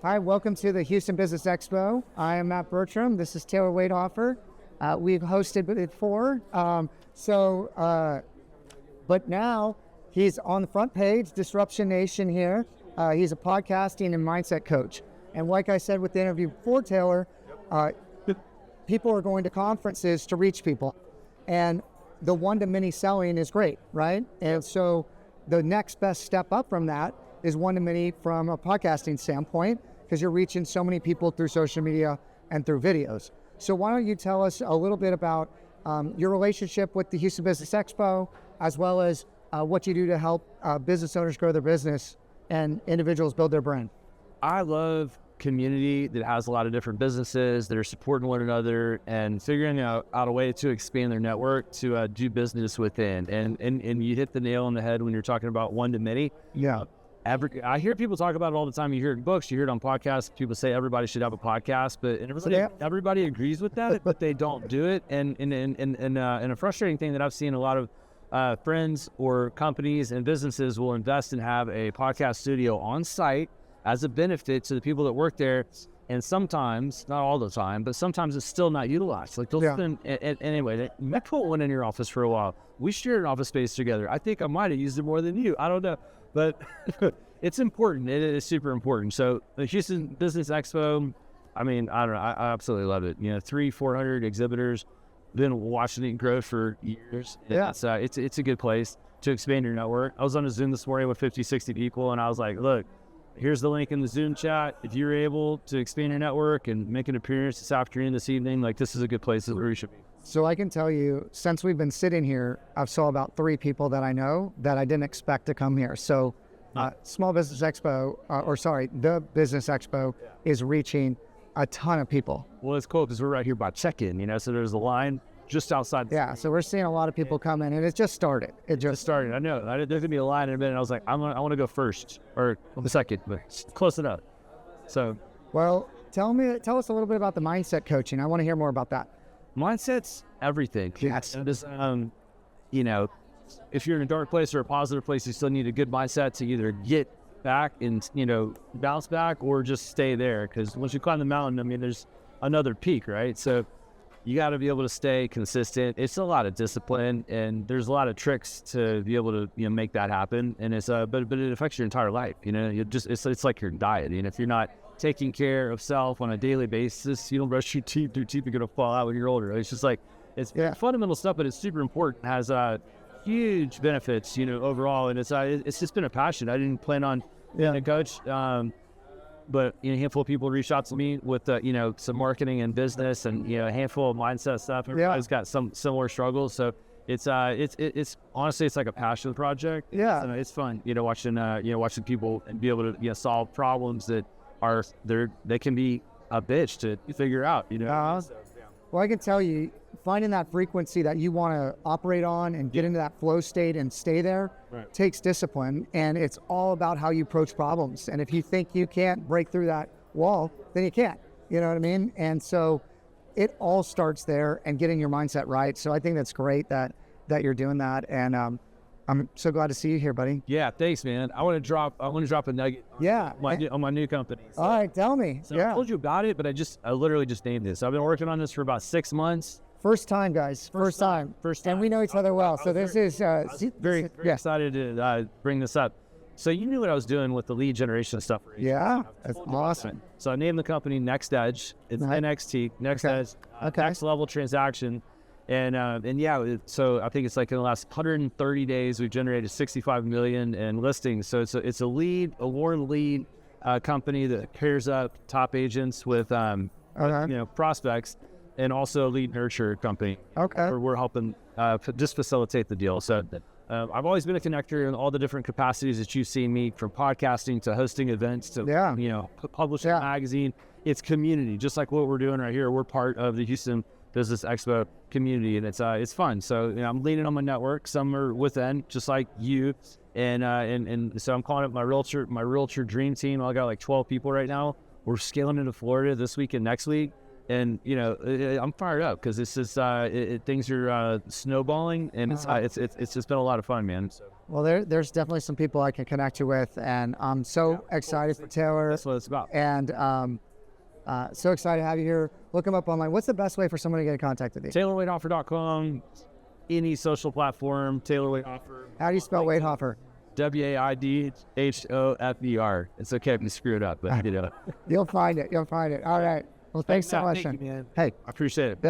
Hi, welcome to the Houston Business Expo. I am Matt Bertram. This is Taylor Waidhofer. We've hosted before, but now he's on the front page, Disruption Nation here. He's a podcasting and mindset coach. And like I said with the interview before, Taylor, people are going to conferences to reach people. And the one-to-many selling is great, right? And so the next best step up from that is one-to-many from a podcasting standpoint, because you're reaching so many people through social media and through videos. So why don't you tell us a little bit about your relationship with the Houston Business Expo, as well as what you do to help business owners grow their business and individuals build their brand. I love community that has a lot of different businesses that are supporting one another and figuring out a way to expand their network to do business within. And you hit the nail on the head when you're talking about one-to-many. Yeah. I hear people talk about it all the time. You hear it in books, you hear it on podcasts. People say everybody should have a podcast, but everybody agrees with that, but they don't do it. And a frustrating thing that I've seen a lot of friends or companies and businesses will invest and have a podcast studio on site as a benefit to the people that work there. And sometimes, not all the time, but sometimes it's still not utilized. Like they'll spend, anyway, I put one in your office for a while. We shared an office space together. I think I might have used it more than you. I don't know. But it's important. It is super important. So the Houston Business Expo, I mean, I don't know. I absolutely love it. 300-400 exhibitors, been watching it grow for years. Yeah. It's a good place to expand your network. I was on a Zoom this morning with 50, 60 people, and I was like, look, here's the link in the Zoom chat. If you're able to expand your network and make an appearance this afternoon, this evening, like this is a good place. This is where you should be. So I can tell you, since we've been sitting here, I've saw about 3 people that I know that I didn't expect to come here. So Small Business Expo, the Business Expo is reaching a ton of people. Well, it's cool because we're right here by check-in, so there's a line just outside. So we're seeing a lot of people come in, and it just started. It just started. I know. There's going to be a line in a minute. I was like, I want to go first or the second, but close enough. So, well, tell us a little bit about the mindset coaching. I want to hear more about that. Mindset's everything. Yes. If you're in a dark place or a positive place, you still need a good mindset to either get back and, bounce back or just stay there. Because once you climb the mountain, I mean, there's another peak, right? So you got to be able to stay consistent. It's a lot of discipline, and there's a lot of tricks to be able to, make that happen. And it's, but it affects your entire life. It's like your diet. If you're not taking care of self on a daily basis, you don't brush your teeth, are going to fall out when you're older. It's just like, it's fundamental stuff, but it's super important. It has huge benefits, overall. And it's just been a passion. I didn't plan on being a coach. But a handful of people reached out to me with some marketing and business and a handful of mindset stuff. Everybody's got some similar struggles. So it's honestly, it's like a passion project. Yeah, it's fun. Watching people and be able to solve problems that they can be a bitch to figure out. Well, I can tell you, finding that frequency that you want to operate on and get into that flow state and stay there takes discipline, and it's all about how you approach problems. And if you think you can't break through that wall, then you can't. You know what I mean? And so it all starts there and getting your mindset right. So I think that's great that you're doing that, and I'm so glad to see you here, buddy. Yeah, thanks, man. I want to drop a nugget. On my new company. So, all right, tell me. So I told you about it, but I literally just named this. I've been working on this for about 6 months. First time, guys. First time. And we know each other well. So this is very excited to bring this up. So you knew what I was doing with the lead generation stuff. Right? Yeah, that's awesome. So I named the company Next Edge. It's NXT, Next Edge, Next Level Transaction. And so I think it's like in the last 130 days, we've generated 65 million in listings. So it's a warm lead company that pairs up top agents with, prospects, and also a lead nurture company. Okay. Where we're helping just facilitate the deal. So I've always been a connector in all the different capacities that you've seen me, from podcasting to hosting events to, publishing a magazine. It's community, just like what we're doing right here. We're part of the Houston Business Expo community, and it's fun. So I'm leaning on my network. Some are within, just like you, and so I'm calling it my realtor dream team. I got like 12 people right now. We're scaling into Florida this week and next week, and I'm fired up because it's just things are snowballing, and it's just been a lot of fun, man. So. Well, there's definitely some people I can connect you with, and I'm so excited for Taylor. That's what it's about. And so excited to have you here. Look him up online. What's the best way for someone to get in contact with you? TaylorWaidhofer.com, any social platform, Taylor Waidhofer. How do you spell Waidhofer? Waidhofer. It's okay if you screw it up, but You'll find it. All right. Well, thanks so much. Thank you, man. Hey. I appreciate it.